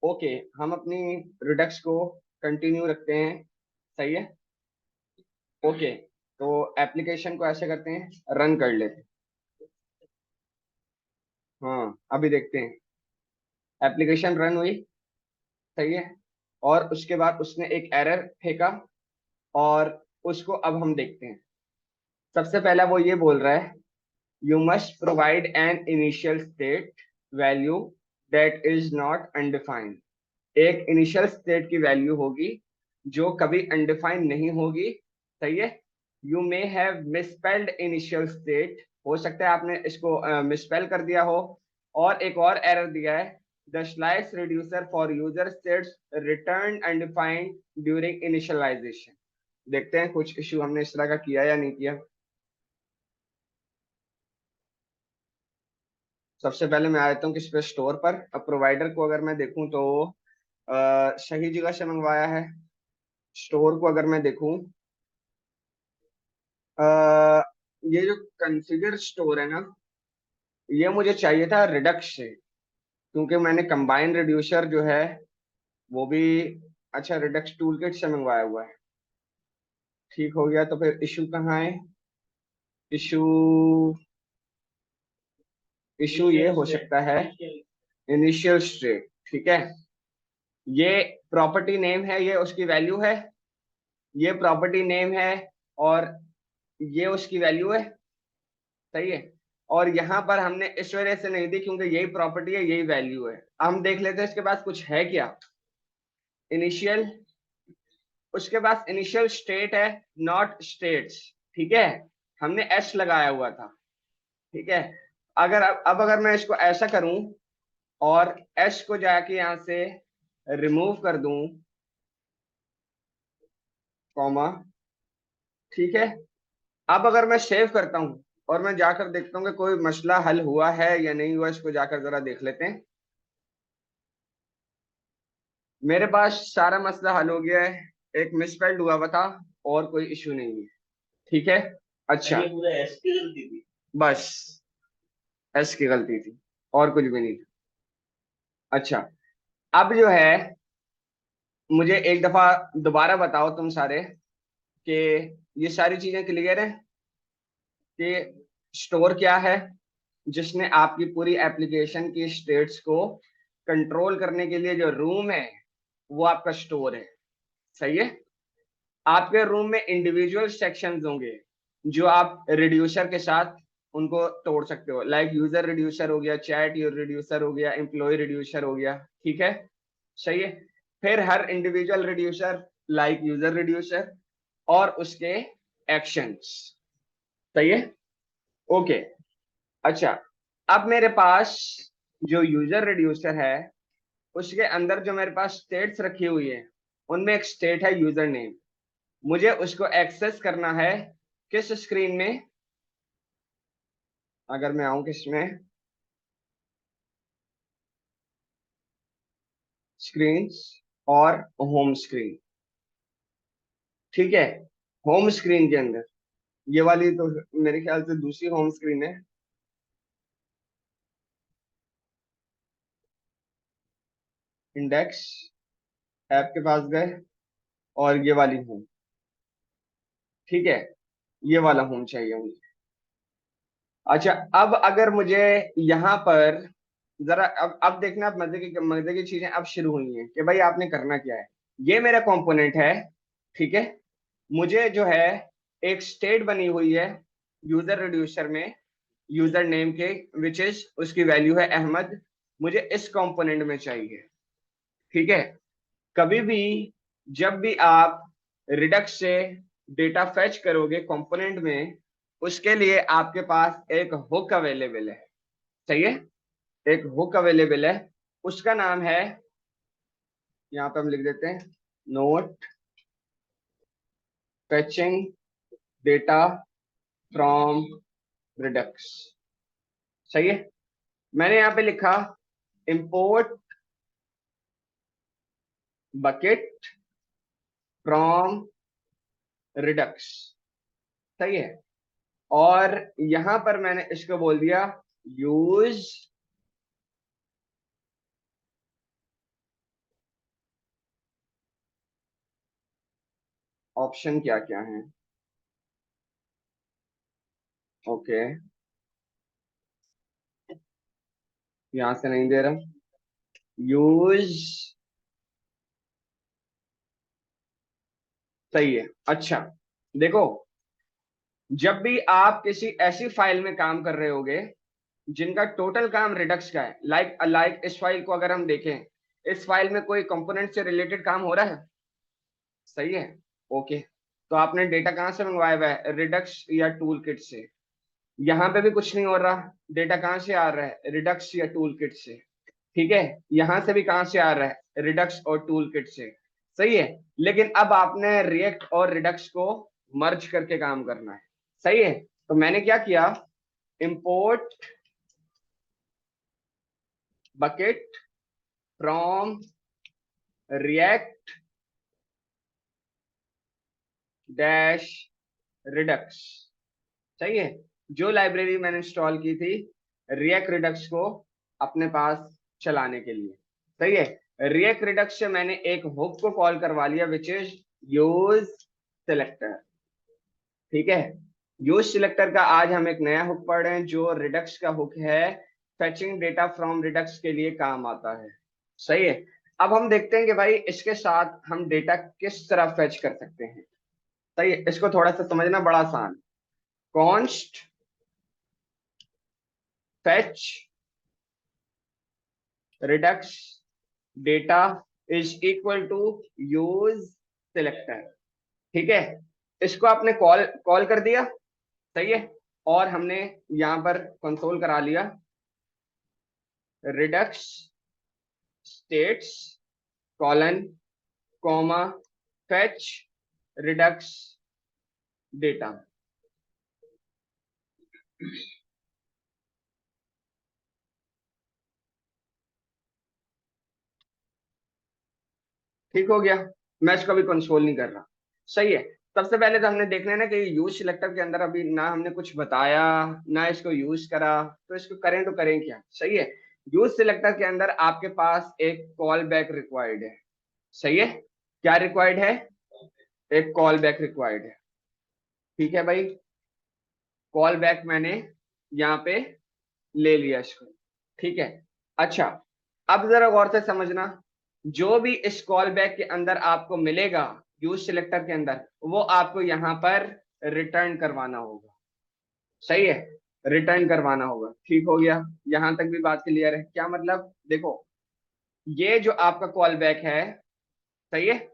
Okay, हम अपनी Redux को कंटिन्यू रखते हैं। सही है। ओके, तो एप्लीकेशन को ऐसे करते हैं, रन कर लेते हैं। हाँ, अभी देखते हैं। एप्लीकेशन रन हुई। सही है। और उसके बाद उसने एक एरर फेंका, और उसको अब हम देखते हैं। सबसे पहला वो ये बोल रहा है, you must provide an initial state value that is not undefined. एक इनिशियल स्टेट की वैल्यू होगी जो कभी अनडिफाइंड नहीं होगी। सही है। You may have misspelled initial state, हो सकता है आपने इसको मिसस्पेल कर दिया हो। और एक और एरर दिया है, the slice reducer for user states return undefined during initialization. देखते हैं कुछ इशू हमने इस तरह का किया या नहीं किया। सबसे पहले मैं आ जाता हूँ किस पे, स्टोर पर। अब प्रोवाइडर को अगर मैं देखूं तो सही जगह से मंगवाया है। स्टोर को अगर मैं देखूं, अ, ये जो कॉन्फ़िगर स्टोर है ना, ये मुझे चाहिए था रिडक्स से, क्योंकि मैंने कंबाइन रिड्यूसर जो है वो भी, अच्छा, रिडक्स टूलकिट से मंगवाया हुआ है। ठीक हो गया, तो फिर इशू कहाँ है? इशू, इशू ये हो सकता है, इनिशियल स्टेट। ठीक है। ये प्रॉपर्टी नेम है, ये उसकी वैल्यू है। ये प्रॉपर्टी नेम है, और ये उसकी वैल्यू है। सही है। और यहाँ पर हमने इस वजह से नहीं दी क्योंकि यही प्रॉपर्टी है, यही वैल्यू है। हम देख लेते हैं इसके पास कुछ है क्या। इनिशियल, उसके पास इनिशियल स्टेट है, नॉट स्टेट्स। ठीक है। हमने एस लगाया हुआ था। ठीक है। अगर अब अगर मैं इसको ऐसा करूं और एस को जाके यहां से रिमूव कर दूं, कॉमा, ठीक है। अब अगर मैं सेव करता हूं और मैं जाकर देखता हूँ कि कोई मसला हल हुआ है या नहीं हुआ, इसको जाकर जरा देख लेते हैं। मेरे पास सारा मसला हल हो गया है। एक मिसस्पेल्ड हुआ हुआ था, और कोई इशू नहीं है। ठीक है। अच्छा, ये पूरा एस की गलती थी, बस एस की गलती थी, और कुछ भी नहीं था। अच्छा, अब जो है, मुझे एक दफा दोबारा बताओ तुम सारे कि ये सारी चीजें क्लियर है कि स्टोर क्या है, जिसने आपकी पूरी एप्लीकेशन की स्टेट्स को कंट्रोल करने के लिए जो रूम है वो आपका स्टोर है। सही है। आपके रूम में इंडिविजुअल सेक्शंस होंगे जो आप रिड्यूसर के साथ उनको तोड़ सकते हो, लाइक यूजर रिड्यूसर हो गया, चैट रिड्यूसर हो गया, एम्प्लॉय रिड्यूसर हो गया। ठीक है। सही है। फिर हर individual reducer, like user reducer, और उसके एक्शंस। सही है। ओके। अच्छा, अब मेरे पास जो यूजर रिड्यूसर है, उसके अंदर जो मेरे पास स्टेट्स रखी हुई है, उनमें एक स्टेट है यूजर नेम। मुझे उसको एक्सेस करना है किस स्क्रीन में? अगर मैं आऊं किस में, स्क्रीन और होम स्क्रीन। ठीक है। होम स्क्रीन के अंदर, ये वाली तो मेरे ख्याल से दूसरी होम स्क्रीन है। इंडेक्स, ऐप के पास गए, और ये वाली होम। ठीक है। ये वाला होम चाहिए मुझे। अच्छा, अब अगर मुझे यहाँ पर जरा, अब देखना, अब मजे की चीजें अब शुरू हुई हैं कि भाई आपने करना क्या है। ये मेरा कंपोनेंट है। ठीक है। मुझे जो है एक स्टेट बनी हुई है यूजर रिड्यूसर में, यूजर नेम के, विच इज, उसकी वैल्यू है अहमद। मुझे इस कंपोनेंट में चाहिए। ठीक है। कभी भी जब भी आप रिडक्स से डेटा फेच करोगे कंपोनेंट में, उसके लिए आपके पास एक हुक अवेलेबल है। सही है। एक हुक अवेलेबल है, उसका नाम है, यहाँ पे हम लिख देते हैं, note fetching data from Redux. सही है। मैंने यहाँ पे लिखा इंपोर्ट बकेट फ्रॉम रिडक्स। सही है। और यहां पर मैंने इसको बोल दिया, यूज ऑप्शन क्या क्या है? ओके, यहां से नहीं दे रहा। यूज, सही है। अच्छा, देखो, जब भी आप किसी ऐसी फाइल में काम कर रहे होगे जिनका टोटल काम रिडक्स का है, लाइक लाइक इस फाइल को अगर हम देखें, इस फाइल में कोई कंपोनेंट से रिलेटेड काम हो रहा है, सही है। ओके, तो आपने डेटा कहाँ से मंगवाया हुआ है? रिडक्स या टूल किट से। यहाँ पे भी कुछ नहीं हो रहा, डेटा कहाँ से आ रहा है? रिडक्स या टूल किट से। ठीक है, यहाँ से भी कहाँ से आ रहा है? रिडक्स और टूल किट से। सही है, लेकिन अब आपने रिएक्ट और रिडक्स को मर्ज करके काम करना है। सही है, तो मैंने क्या किया, import bucket from react dash Redux. सही है, जो लाइब्रेरी मैंने इंस्टॉल की थी रिएक्ट रिडक्स को अपने पास चलाने के लिए। सही है, रिएक्ट रिडक्स से मैंने एक हुक को कॉल करवा लिया विच इज यूज सिलेक्टर। ठीक है, यूज सिलेक्टर का आज हम एक नया हुक पढ़ रहे हैं जो रिडक्स का हुक है, फेचिंग डेटा फ्रॉम रिडक्स के लिए काम आता है। सही है, अब हम देखते हैं कि भाई इसके साथ हम डेटा किस तरह फेच कर सकते हैं। सही है, इसको थोड़ा सा समझना बड़ा आसान। Const fetch Redux data is equal to use selector. ठीक है, इसको आपने कॉल कॉल कर दिया। सही है, और हमने यहां पर कंसोल करा लिया Redux states colon comma fetch Redux data. ठीक हो गया, मैं इसको अभी कंसोल नहीं कर रहा। सही है, सबसे पहले तो हमने देखना है ना कि यूज सिलेक्टर के अंदर अभी ना हमने कुछ बताया ना इसको यूज करा, तो इसको करें तो करें क्या। सही है, यूज सिलेक्टर के अंदर आपके पास एक कॉल बैक रिक्वायर्ड है। सही है, क्या रिक्वायर्ड है? एक कॉल बैक रिक्वायर्ड है। ठीक है भाई, कॉल बैक मैंने यहाँ पे ले लिया इसको। ठीक है, अच्छा, अब जरा गौर से समझना, जो भी इस कॉल बैक के अंदर आपको मिलेगा यूज सिलेक्टर के अंदर, वो आपको यहाँ पर रिटर्न करवाना होगा। सही है, रिटर्न करवाना होगा। ठीक हो गया, यहां तक भी बात क्लियर है? क्या मतलब, देखो, ये जो आपका कॉल बैक है, सही है,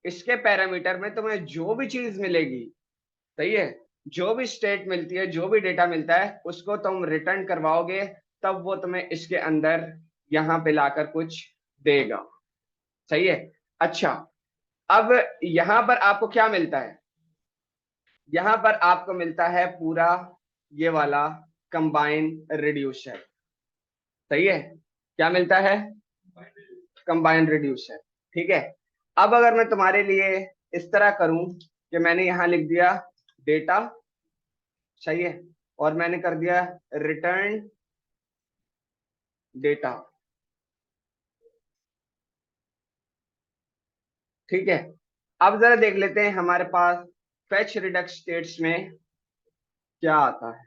इसके पैरामीटर में तुम्हें जो भी चीज मिलेगी, सही है, जो भी स्टेट मिलती है, जो भी डेटा मिलता है, उसको तुम रिटर्न करवाओगे, तब वो तुम्हें इसके अंदर यहाँ पे लाकर कुछ देगा। सही है, अच्छा, अब यहाँ पर आपको क्या मिलता है? यहाँ पर आपको मिलता है पूरा ये वाला कंबाइन रिड्यूसर। सही है, क्या मिलता है? Combine reducer. ठीक है, अब अगर मैं तुम्हारे लिए इस तरह करूं कि मैंने यहां लिख दिया डेटा, सही है, और मैंने कर दिया रिटर्न डेटा। ठीक है, अब जरा देख लेते हैं हमारे पास फेच रिडक्स स्टेट्स में क्या आता है।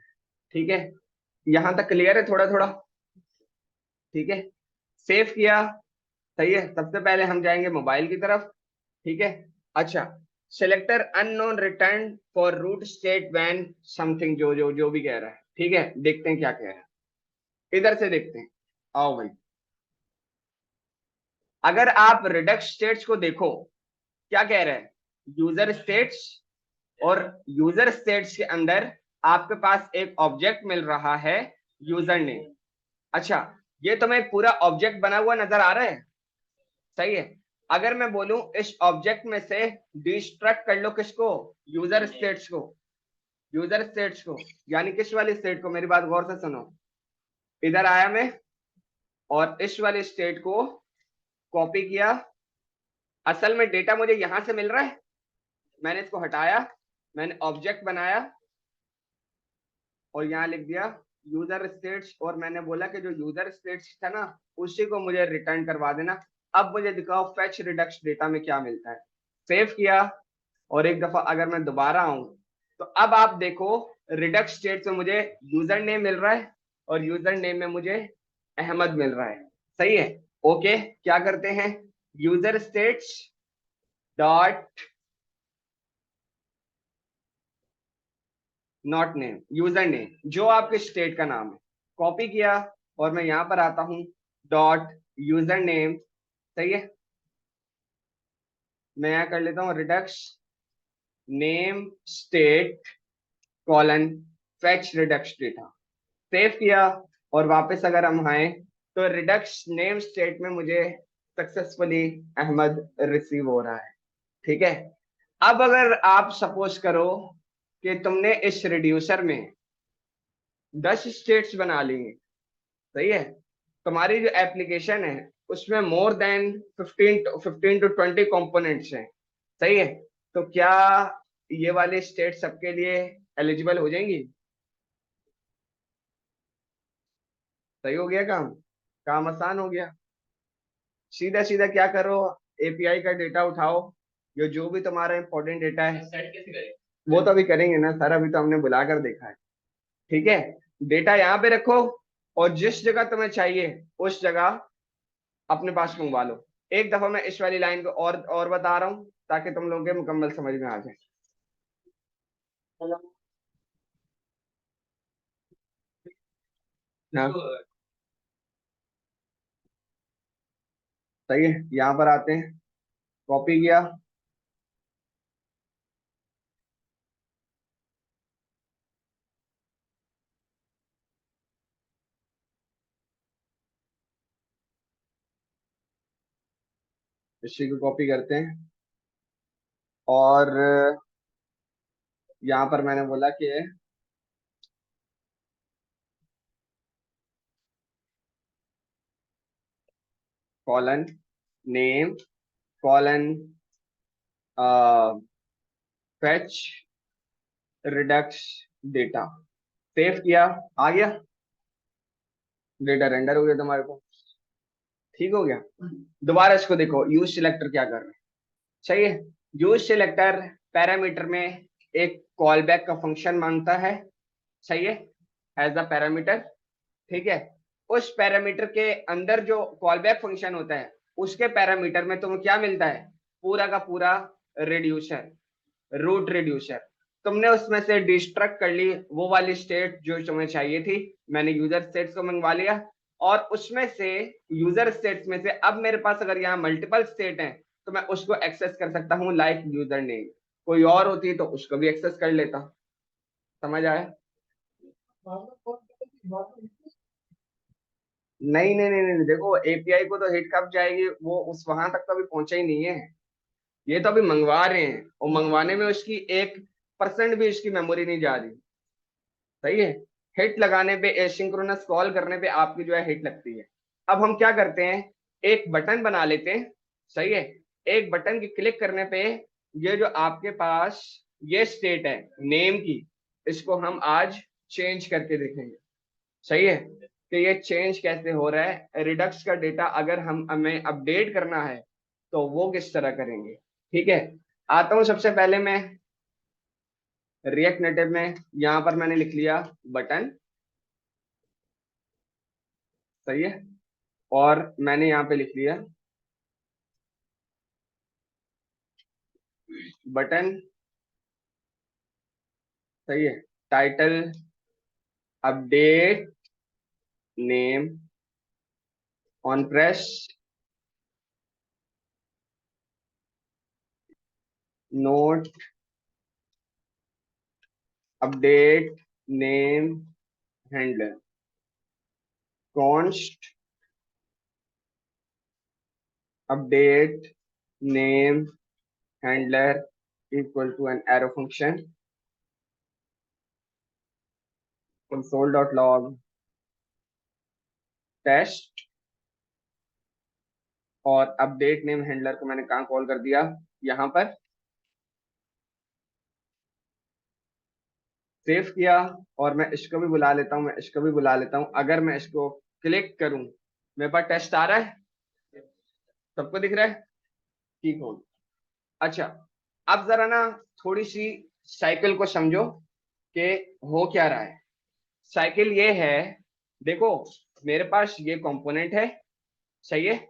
ठीक है, यहां तक क्लियर है थोड़ा थोड़ा? ठीक है, सेव किया। सही है, सबसे पहले हम जाएंगे मोबाइल की तरफ। ठीक है, अच्छा, selector unknown return for root state when something, जो जो जो भी कह रहा है। ठीक है, देखते हैं क्या कह रहा है, इधर से देखते हैं। आओ भाई, अगर आप रिडक्स स्टेट्स को देखो, क्या कह रहे हैं? यूजर स्टेट्स, और यूजर स्टेट्स के अंदर आपके पास एक ऑब्जेक्ट मिल रहा है, यूजर नेम। अच्छा, ये तुम्हें एक पूरा ऑब्जेक्ट बना हुआ नजर आ रहा है? सही है, अगर मैं बोलूं इस ऑब्जेक्ट में से डिस्ट्रक्ट कर लो किसको? यूजर स्टेट्स को। यूजर स्टेट्स को, यानी किस वाली स्टेट को? मेरी बात गौर से सुनो, इधर आया मैं और इस वाले स्टेट को कॉपी किया। असल में डेटा मुझे यहां से मिल रहा है, मैंने इसको हटाया, मैंने ऑब्जेक्ट बनाया और यहाँ लिख दिया यूजर स्टेट्स, और मैंने बोला कि जो यूजर स्टेट्स था ना, उसी को मुझे रिटर्न करवा देना। अब मुझे दिखाओ फेच रिडक्स डेटा में क्या मिलता है। सेव किया, और एक दफा अगर मैं दोबारा आऊं तो अब आप देखो रिडक्स स्टेट में मुझे यूजर नेम मिल रहा है और यूजर नेम में मुझे अहमद मिल रहा है। सही है। ओके, क्या करते हैं, user states dot not name, user name जो आपके स्टेट का नाम है, कॉपी किया और मैं यहां पर आता हूं डॉट यूजर नेम। सही है, मैं यहां कर लेता हूं Redux name state colon fetch Redux data. Save किया और वापस अगर हम आए तो रिडक्स नेम स्टेट में मुझे सक्सेसफुली अहमद रिसीव हो रहा है। ठीक है। अब अगर आप सपोज करो कि तुमने इस रिड्यूसर में 10 स्टेट्स बना ली, सही है, तुम्हारी जो एप्लीकेशन है उसमें मोर देन 15 to 20 कंपोनेंट्स हैं, सही है, तो क्या ये वाले स्टेट सबके लिए एलिजिबल हो जाएंगी? सही हो गया काम, काम आसान हो गया। सीधा सीधा क्या करो, एपीआई का डेटा उठाओ, जो भी तुम्हारा इंपॉर्टेंट डेटा है सेट कैसे करें, वो तो अभी करेंगे ना सर, अभी तो हमने बुलाकर देखा है। ठीक है, डेटा यहाँ पे रखो और जिस जगह तुम्हें चाहिए उस जगह अपने पास मंगवा लो। एक दफा मैं इस वाली लाइन को और बता रहा हूँ ताकि तुम लोगों के मुकम्मल समझ में आ जाए। हाँ, सही है, यहाँ पर आते हैं, कॉपी किया, इसी को कॉपी करते हैं और यहाँ पर मैंने बोला कि colon name colon fetch Redux data. Save किया, आ गया, डेटा रेंडर हो गया तुम्हारे को। ठीक हो गया। दोबारा इसको देखो, यूज सिलेक्टर क्या कर रहे हैं। सही है, यूज सिलेक्टर पैरामीटर में एक कॉल बैक का फंक्शन मांगता है। सही है, एज अ पैरामीटर। ठीक है, उस पैरामीटर के अंदर जो कॉल बैक फंक्शन होता है उसके पैरामीटर में तुम्हें क्या मिलता है, पूरा का पूरा रिड्यूसर, रूट रिड्यूसर। तुमने उसमें से डिस्ट्रक्ट कर ली वो वाली स्टेट जो तुम्हें चाहिए थी, मैंने यूजर स्टेट्स को मंगवा लिया और उसमें से यूजर स्टेट्स में से अब मेरे पास अगर यहाँ मल्टीपल स्टेट हैं तो मैं उसको एक्सेस कर सकता हूँ लाइक यूजर नेम। कोई और होती तो उसको भी एक्सेस कर लेता। समझ आया? नहीं नहीं नहीं नहीं, देखो एपीआई को तो हिट कब जाएगी, वो उस वहां तक तो अभी पहुंचा ही नहीं है। ये तो अभी मंगवा रहे हैं और मंगवाने में उसकी 1% भी उसकी मेमोरी नहीं जा रही। सही है, हिट लगाने पे, एसिंक्रोनस कॉल करने पे आपकी जो है हिट लगती है। अब हम क्या करते हैं, एक बटन बना लेते हैं। सही है, एक बटन की क्लिक करने पे ये जो आपके पास ये स्टेट है नेम की, इसको हम आज चेंज करके देखेंगे। सही है, कि ये चेंज कैसे हो रहा है, रिडक्स का डेटा अगर हम हमें अपडेट करना है तो वो किस तरह करेंगे। ठीक है, आता हूं सबसे पहले मैं रिएक्ट नेटिव में, यहां पर मैंने लिख लिया बटन। सही है, और मैंने यहाँ पे लिख लिया बटन। सही है, title update name on press note update name handler const update name handler equal to an arrow function console.log test. और अपडेट नेम हैंडलर को मैंने कहाँ कॉल कर दिया, यहाँ पर। सेव किया और मैं इसको भी बुला लेता हूँ, मैं इसको भी बुला लेता हूँ। अगर मैं इसको क्लिक करूं मेरे पास टेस्ट आ रहा है, सबको दिख रहा है? ठीक हो, अच्छा। अब जरा ना थोड़ी सी साइकिल को समझो कि हो क्या रहा है। साइकिल ये है, देखो मेरे पास ये कंपोनेंट है, सही है,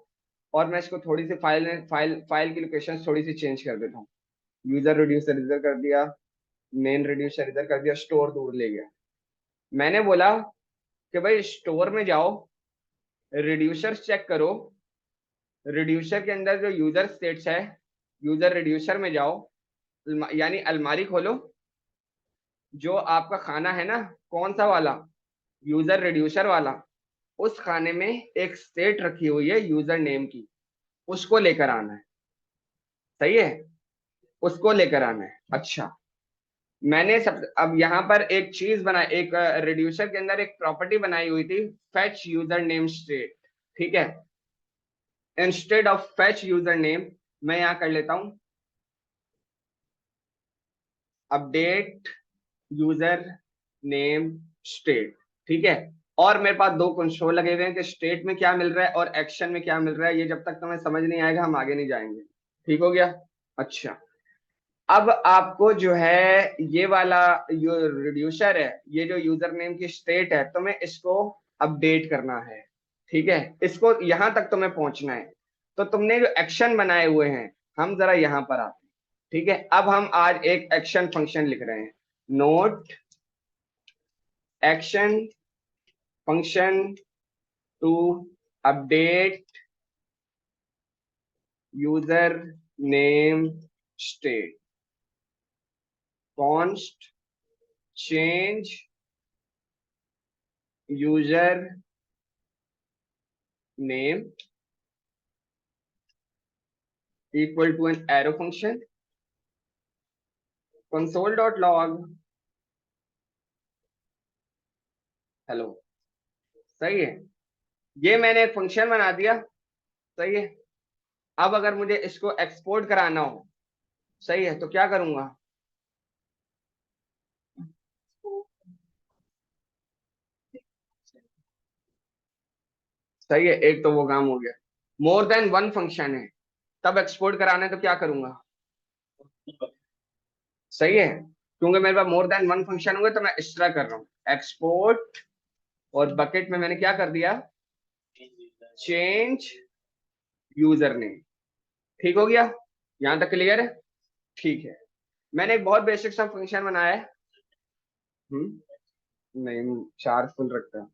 और मैं इसको थोड़ी सी फाइल की लोकेशन थोड़ी सी चेंज कर देता हूँ। यूजर रिड्यूसर इधर कर दिया, मेन रिड्यूसर इधर कर दिया, स्टोर दूर ले गया। मैंने बोला कि भाई स्टोर में जाओ, रिड्यूसर चेक करो, रिड्यूसर के अंदर जो यूजर स्टेट्स है, यूजर रिड्यूसर में जाओ, यानी अलमारी खोलो, जो आपका खाना है ना, कौन सा वाला, यूजर रिड्यूसर वाला, उस खाने में एक स्टेट रखी हुई है यूजर नेम की, उसको लेकर आना है। सही है, उसको लेकर आना है। अच्छा, मैंने सब अब यहाँ पर एक चीज बनाई, एक रिड्यूसर के अंदर एक प्रॉपर्टी बनाई हुई थी, फेच यूजर नेम स्टेट। ठीक है, instead of fetch user name मैं यहाँ कर लेता हूँ अपडेट यूजर नेम स्टेट। ठीक है, और मेरे पास दो कंसोल लगे हुए हैं कि स्टेट में क्या मिल रहा है और एक्शन में क्या मिल रहा है। ये जब तक तुम्हें समझ नहीं आएगा हम आगे नहीं जाएंगे। ठीक हो गया। अच्छा, अब आपको जो है ये वाला जो रिड्यूसर है, ये जो यूजर नेम की स्टेट है, तुम्हें इसको अपडेट करना है। ठीक है, इसको यहां तक तुम्हें पहुंचना है। तो तुमने जो एक्शन बनाए हुए हैं, हम जरा यहां पर आते हैं। ठीक है, अब हम आज एक एक्शन फंक्शन लिख रहे हैं, note action function to update user name state, const change user name equal to an arrow function console.log। Hello, सही है, ये मैंने एक फंक्शन बना दिया। सही है, अब अगर मुझे इसको एक्सपोर्ट कराना हो, सही है, तो क्या करूंगा, सही है, एक तो वो काम हो गया। मोर देन वन फंक्शन है, तब एक्सपोर्ट कराना है तो क्या करूंगा, सही है, क्योंकि मेरे पास मोर देन वन फंक्शन होंगे तो मैं इस तरह कर रहा हूँ एक्सपोर्ट, और बकेट में मैंने क्या कर दिया, चेंज यूजर नेम। ठीक हो गया, यहां तक क्लियर है। ठीक है, मैंने एक बहुत बेसिक सा फंक्शन बनाया है। नहीं, चार्ज फुल रखता है।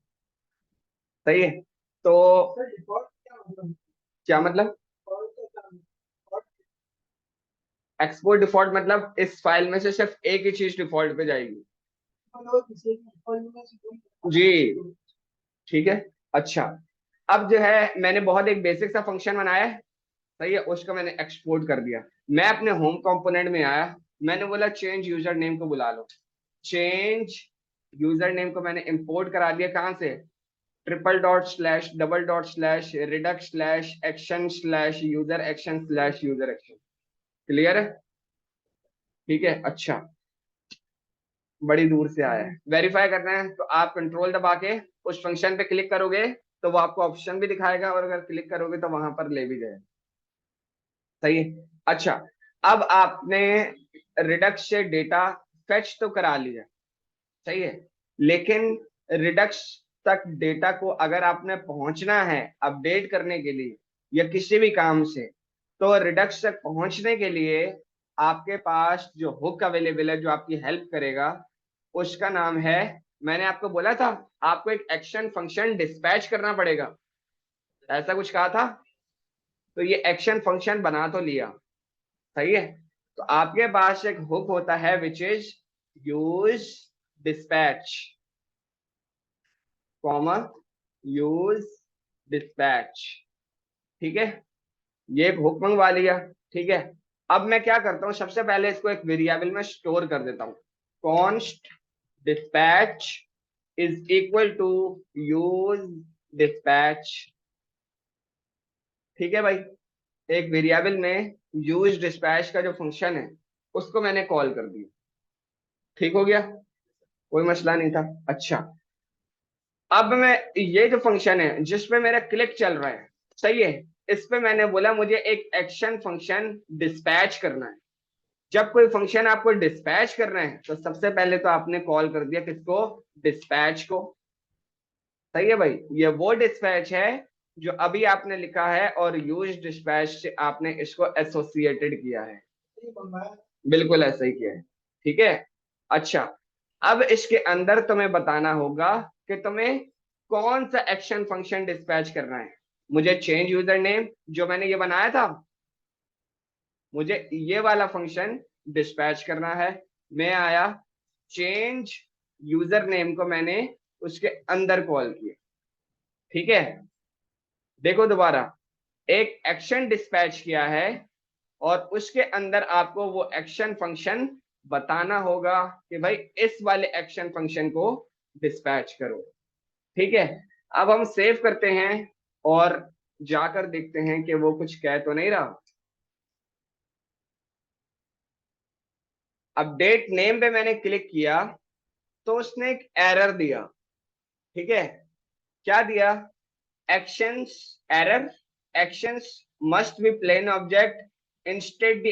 सही है, तो क्या मतलब, एक्सपोर्ट डिफॉल्ट मतलब इस फाइल में से सिर्फ एक ही चीज डिफॉल्ट पे जाएगी। जी, ठीक है। अच्छा, अब जो है मैंने बहुत एक बेसिक सा फंक्शन बनाया है, सही है, उसको मैंने एक्सपोर्ट कर दिया। मैं अपने होम कंपोनेंट में आया, मैंने बोला चेंज यूजर नेम को बुला लो। चेंज यूजर नेम को मैंने इंपोर्ट करा दिया, कहां से, triple dot slash double dot slash Redux slash action slash user action slash user action. Clear है, ठीक है। अच्छा, बड़ी दूर से आया है, वेरीफाई करना है तो आप कंट्रोल दबा के उस फंक्शन पे क्लिक करोगे तो वो आपको ऑप्शन भी दिखाएगा, और अगर क्लिक करोगे तो वहां पर ले भी जाएगा। सही है। अच्छा, अब आपने रिडक्स से डेटा फेच तो करा लिया, सही है, लेकिन रिडक्स तक डेटा को अगर आपने पहुंचना है अपडेट करने के लिए या किसी भी काम से, तो रिडक्स तक पहुंचने के लिए आपके पास जो हुक अवेलेबल है जो आपकी हेल्प करेगा, उसका नाम है, मैंने आपको बोला था आपको एक एक्शन फंक्शन डिस्पैच करना पड़ेगा, ऐसा कुछ कहा था। तो ये एक्शन फंक्शन बना तो लिया, सही है, तो आपके पास एक हुक होता है which is use dispatch, comma use dispatch. ठीक है, ये एक हुक मंगवा लिया। ठीक है, अब मैं क्या करता हूं, सबसे पहले इसको एक वेरिएबल में स्टोर कर देता हूं, const dispatch is equal to use dispatch. ठीक है भाई, एक वेरिएबल में यूज डिस्पैच का जो फंक्शन है उसको मैंने कॉल कर दिया। ठीक हो गया, कोई मसला नहीं था। अच्छा, अब मैं ये जो फंक्शन है जिसपे मेरा क्लिक चल रहा है, सही है, इस पे मैंने बोला मुझे एक एक्शन फंक्शन डिस्पैच करना है। जब कोई फंक्शन आपको डिस्पैच करना है तो सबसे पहले तो आपने कॉल कर दिया किसको, डिस्पैच को। सही है भाई, ये वो डिस्पैच है जो अभी आपने लिखा है और यूज डिस्पैच से आपने इसको एसोसिएटेड किया है। बिल्कुल ऐसा ही किया है, ठीक है। अच्छा, अब इसके अंदर तुम्हें बताना होगा कि तुम्हें कौन सा एक्शन फंक्शन डिस्पैच करना है। मुझे चेंज यूजर नेम जो मैंने ये बनाया था, मुझे ये वाला फंक्शन डिस्पैच करना है। मैं आया, चेंज यूजर नेम को मैंने उसके अंदर कॉल किया, ठीक है। देखो दोबारा, एक एक्शन डिस्पैच किया है और उसके अंदर आपको वो एक्शन फंक्शन बताना होगा कि भाई इस वाले एक्शन फंक्शन को डिस्पैच करो, ठीक है। अब हम सेव करते हैं और जाकर देखते हैं कि वो कुछ कह तो नहीं रहा। अपडेट नेम पे मैंने क्लिक किया तो उसने एक एरर दिया, ठीक है। क्या दिया, actions error, actions must be plain object, instead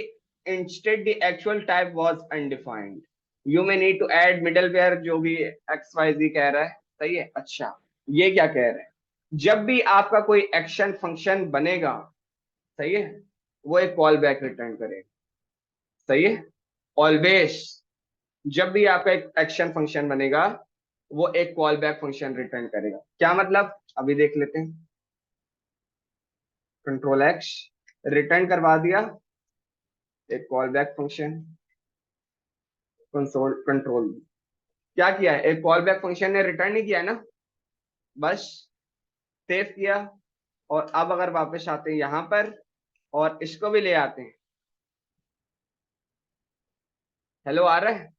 the actual type was undefined, you may need to add middleware, जो भी xyz कह रहा है। सही है। अच्छा, ये क्या कह रहा है, जब भी आपका कोई एक्शन फंक्शन बनेगा, सही है, वो एक कॉल बैक रिटर्न करेगा। सही है, ऑलवेज जब भी आपका एक एक्शन फंक्शन बनेगा वो एक कॉल बैक फंक्शन रिटर्न करेगा। क्या मतलब, अभी देख लेते हैं। कंट्रोल एक्स, रिटर्न करवा दिया एक call back function, console control. क्या किया है, एक कॉल बैक फंक्शन ने रिटर्न नहीं किया ना, बस सेव किया। और अब अगर वापस आते हैं यहां पर और इसको भी ले आते हैं, हेलो आ रहा है,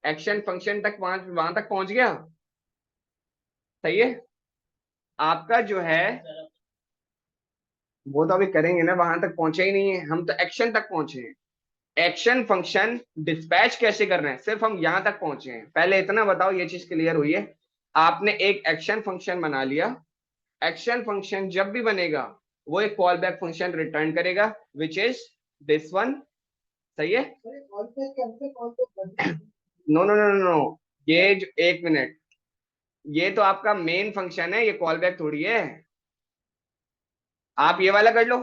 एक्शन फंक्शन तक वहां तक पहुंच गया। सही है, आपका जो है वो तो अभी करेंगे ना, वहां तक पहुंचे ही नहीं है, हम तो एक्शन तक पहुंचे हैं। एक्शन फंक्शन डिस्पैच कैसे करना है, सिर्फ हम यहां तक पहुंचे हैं। पहले इतना बताओ, ये चीज क्लियर हुई है। आपने एक एक्शन फंक्शन बना लिया, एक्शन फंक्शन जब भी बनेगा वो एक कॉल बैक फंक्शन रिटर्न करेगा विच इज दिस वन। सही है। नो नो नो नो, ये जो, एक मिनट, ये तो आपका मेन फंक्शन है, ये कॉल बैक थोड़ी है। आप ये वाला कर लो,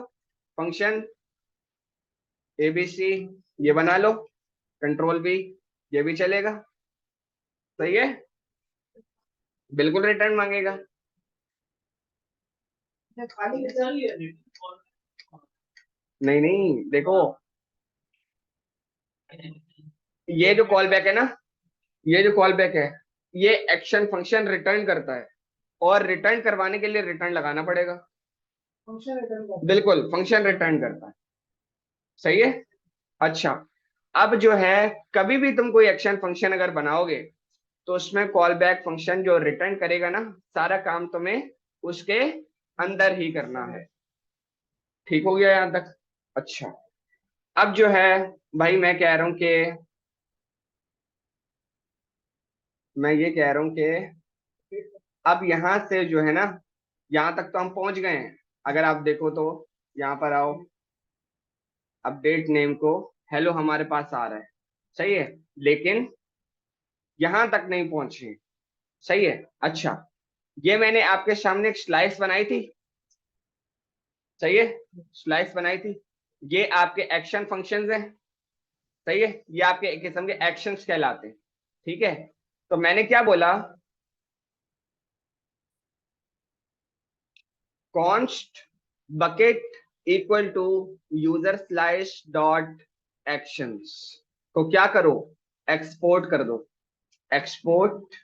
फंक्शन एबीसी, ये बना लो, कंट्रोल बी, ये भी चलेगा। सही है, बिल्कुल रिटर्न मांगेगा। नहीं नहीं, देखो, ये जो कॉल बैक है ना, ये जो कॉल बैक है, ये एक्शन फंक्शन रिटर्न करता है और रिटर्न करवाने के लिए रिटर्न लगाना पड़ेगा। बिल्कुल, फंक्शन रिटर्न करता है। सही है। अच्छा, अब जो है, कभी भी तुम कोई एक्शन फंक्शन अगर बनाओगे तो उसमें कॉल बैक फंक्शन जो रिटर्न करेगा ना, सारा काम तुम्हें उसके अंदर ही करना है। ठीक हो गया यहां तक। अच्छा, अब जो है भाई, मैं ये कह रहा हूं कि अब यहां से जो है ना, यहां तक तो हम पहुंच गए हैं। अगर आप देखो तो यहाँ पर आओ, अपडेट नेम को हेलो हमारे पास आ रहा है, सही है, लेकिन यहां तक नहीं पहुंचे। सही है। अच्छा, ये मैंने आपके सामने एक स्लाइस बनाई थी, सही है, स्लाइस बनाई थी। ये आपके एक्शन फंक्शंस हैं, सही है, ये आपके एक किस्म के एक्शंस कहलाते हैं। ठीक है, तो मैंने क्या बोला, const bucket equal to user slice dot actions को क्या करो, एक्सपोर्ट कर दो, एक्सपोर्ट।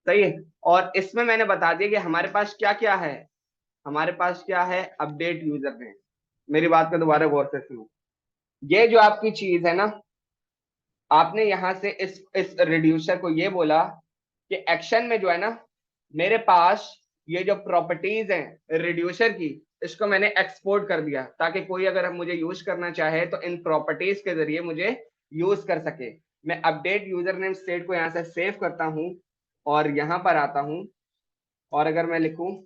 सही है, और इसमें मैंने बता दिया कि हमारे पास क्या क्या है, हमारे पास क्या है, अपडेट यूजर नेम। मेरी बात को दोबारा गौर से सुनो, ये जो आपकी चीज है ना, आपने यहां से इस रिड्यूसर को ये बोला कि एक्शन में जो है ना, मेरे पास ये जो प्रॉपर्टीज हैं रिड्यूसर की, इसको मैंने एक्सपोर्ट कर दिया ताकि कोई अगर मुझे यूज करना चाहे तो इन प्रॉपर्टीज के जरिए मुझे यूज कर सके। मैं अपडेट यूजर नेम स्टेट को यहां से सेव करता हूं और यहां पर आता हूं, और अगर मैं लिखूं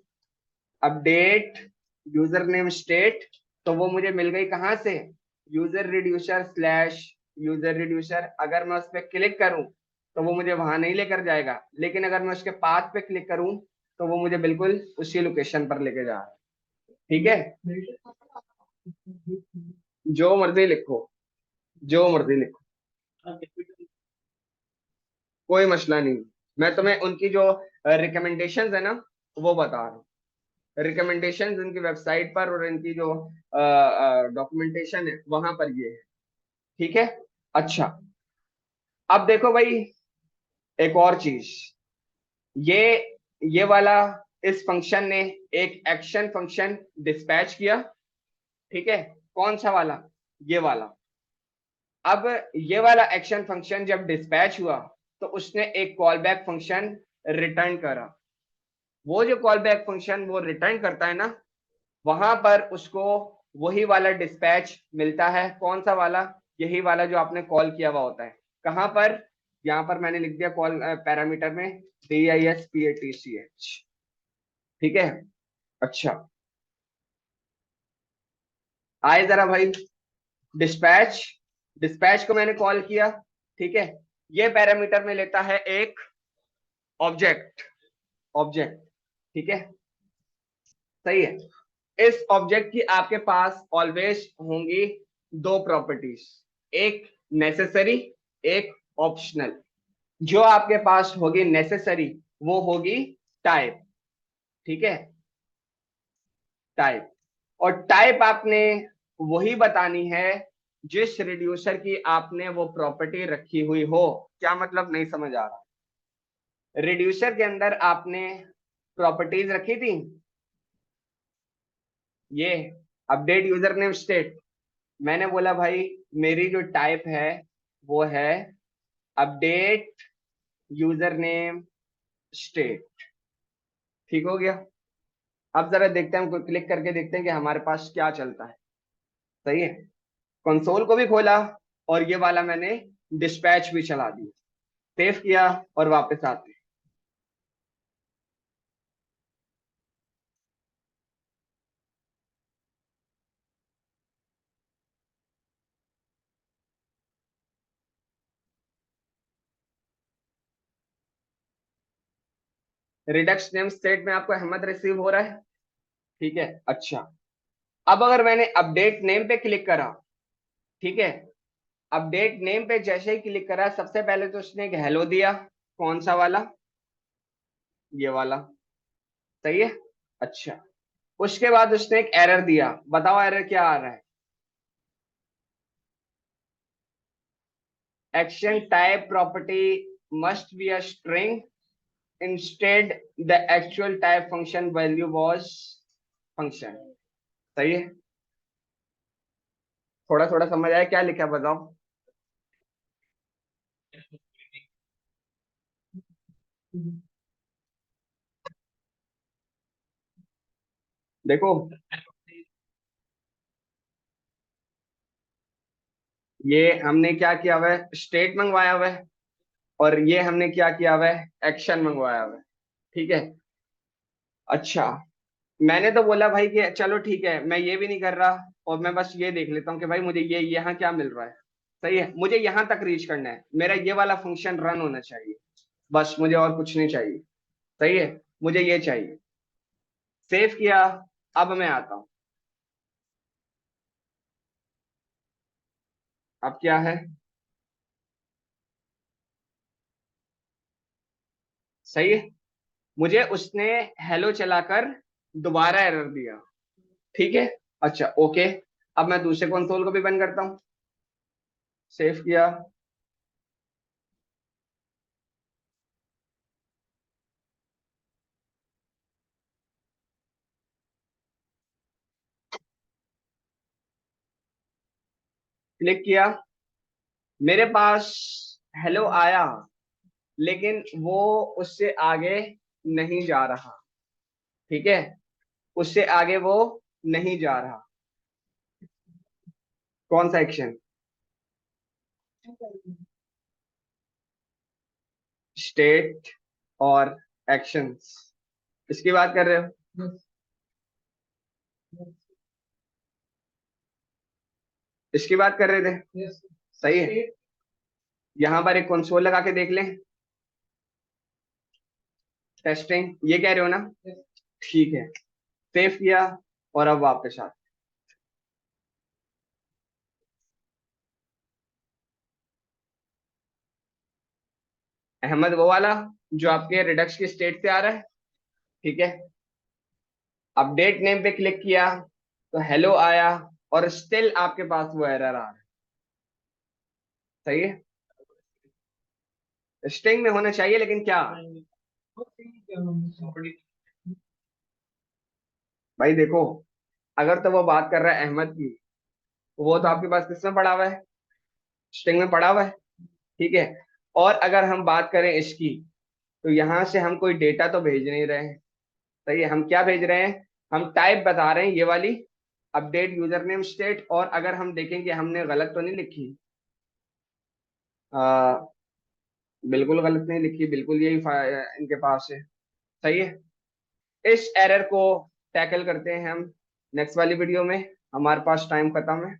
अपडेट यूजर नेम स्टेट, तो वो मुझे मिल गई कहां से, user reducer slash user reducer, अगर मैं उस पर क्लिक करूं तो वो मुझे वहां नहीं लेकर जाएगा, लेकिन अगर मैं उसके पाथ पे क्लिक करूं तो वो मुझे बिल्कुल उसी लोकेशन पर लेके जा रहा है। ठीक है, जो मर्जी लिखो, जो मर्जी लिखो, कोई मसला नहीं। मैं तुम्हें उनकी जो रिकमेंडेशंस है ना वो बता रहा हूँ। रिकमेंडेशंस इनकी वेबसाइट पर और इनकी जो डॉक्यूमेंटेशन है वहां पर ये है। ठीक है। अच्छा, अब देखो भाई, एक और चीज, ये ये वाला, इस फंक्शन ने एक एक्शन फंक्शन डिस्पैच किया। ठीक है, कौन सा वाला? ये वाला। अब ये वाला एक्शन फंक्शन जब डिस्पैच हुआ तो उसने एक कॉल बैक फंक्शन रिटर्न करा। वो जो कॉल बैक फंक्शन वो रिटर्न करता है ना, वहां पर उसको वही वाला डिस्पैच मिलता है। कौन सा वाला? यही वाला जो आपने कॉल किया हुआ होता है। कहां पर? यहां पर मैंने लिख दिया कॉल पैरामीटर में DISPATCH। ठीक है। अच्छा, आए जरा भाई, डिस्पैच, डिस्पैच को मैंने कॉल किया। ठीक है, ये पैरामीटर में लेता है एक ऑब्जेक्ट, ऑब्जेक्ट। ठीक है, सही है। इस ऑब्जेक्ट की आपके पास ऑलवेज होंगी दो प्रॉपर्टीज, एक नेसेसरी, एक ऑप्शनल। जो आपके पास होगी नेसेसरी वो होगी टाइप। ठीक है, टाइप। और टाइप आपने वही बतानी है जिस रिड्यूसर की आपने वो प्रॉपर्टी रखी हुई हो। क्या मतलब, नहीं समझ आ रहा? रिड्यूसर के अंदर आपने प्रॉपर्टीज रखी थी, ये अपडेट यूजर नेम स्टेट। मैंने बोला भाई मेरी जो टाइप है वो है अपडेट यूजर नेम स्टेट। ठीक हो गया। अब जरा देखते हैं, हम क्लिक करके देखते हैं कि हमारे पास क्या चलता है। सही है, कंसोल को भी खोला और ये वाला मैंने डिस्पैच भी चला दिया, सेव किया और वापस आते हैं। रिडक्स नेम स्टेट में आपको अहमद रिसीव हो रहा है। ठीक है। अच्छा, अब अगर मैंने अपडेट नेम पे क्लिक करा, ठीक है, अपडेट नेम पे जैसे ही क्लिक करा सबसे पहले तो उसने एक हेलो दिया। कौन सा वाला? ये वाला। सही है। अच्छा, उसके बाद उसने एक एरर दिया। बताओ एरर क्या आ रहा है? Action type property must be a string, instead the actual type function value was function. सही है। थोड़ा थोड़ा समझ आया क्या लिखा, बताओ। देखो, ये हमने क्या किया हुआ है, स्टेट मंगवाया हुआ है, और ये हमने क्या किया हुआ है, एक्शन मंगवाया हुआ है। ठीक है। अच्छा, मैंने तो बोला भाई कि चलो ठीक है, मैं ये भी नहीं कर रहा और मैं बस ये देख लेता हूँ कि भाई मुझे ये यहाँ क्या मिल रहा है। सही है, मुझे यहाँ तक रीच करना है, मेरा ये वाला फंक्शन रन होना चाहिए, बस मुझे और कुछ नहीं चाहिए। सही है, मुझे ये चाहिए। सेव किया, अब मैं आता हूँ। अब क्या है? सही है, मुझे उसने हेलो चलाकर दोबारा एरर दिया। ठीक है। अच्छा, ओके। अब मैं दूसरे कंसोल को भी बंद करता हूँ। सेव किया, क्लिक किया, मेरे पास हेलो आया, लेकिन वो उससे आगे नहीं जा रहा। ठीक है, उससे आगे वो नहीं जा रहा। कौन सा एक्शन? स्टेट और एक्शंस, इसकी बात कर रहे हो? इसकी बात कर रहे थे? सही है। यहाँ पर एक कंसोल लगा के देख लें। टेस्टिंग, ये कह रहे हो ना? ठीक है, सेव किया और अब वापस आ। अहमद वो वाला जो आपके रिडक्स की स्टेट से आ रहा है। ठीक है, अपडेट नेम पे क्लिक किया तो हेलो आया, और स्टिल आपके पास वो एरर आ रहा है। सही है, स्ट्रिंग में होना चाहिए, लेकिन क्या? भाई देखो, अगर तो वो बात कर रहा है अहमद की, वो तो आपके पास किस में पड़ा हुआ है? स्ट्रिंग में पड़ा हुआ है। ठीक है, और अगर हम बात करें इसकी, तो यहां से हम कोई डेटा तो भेज नहीं रहे हैं। सही है, हम क्या भेज रहे हैं? हम टाइप बता रहे हैं ये वाली, अपडेट यूजर नेम स्टेट। और अगर हम देखें कि हमने गलत तो नहीं लिखी, आ, बिल्कुल गलत नहीं लिखी, बिल्कुल यही इनके पास है। सही है, इस एरर को टैकल करते हैं हम नेक्स्ट वाली वीडियो में। हमारे पास टाइम खत्म है।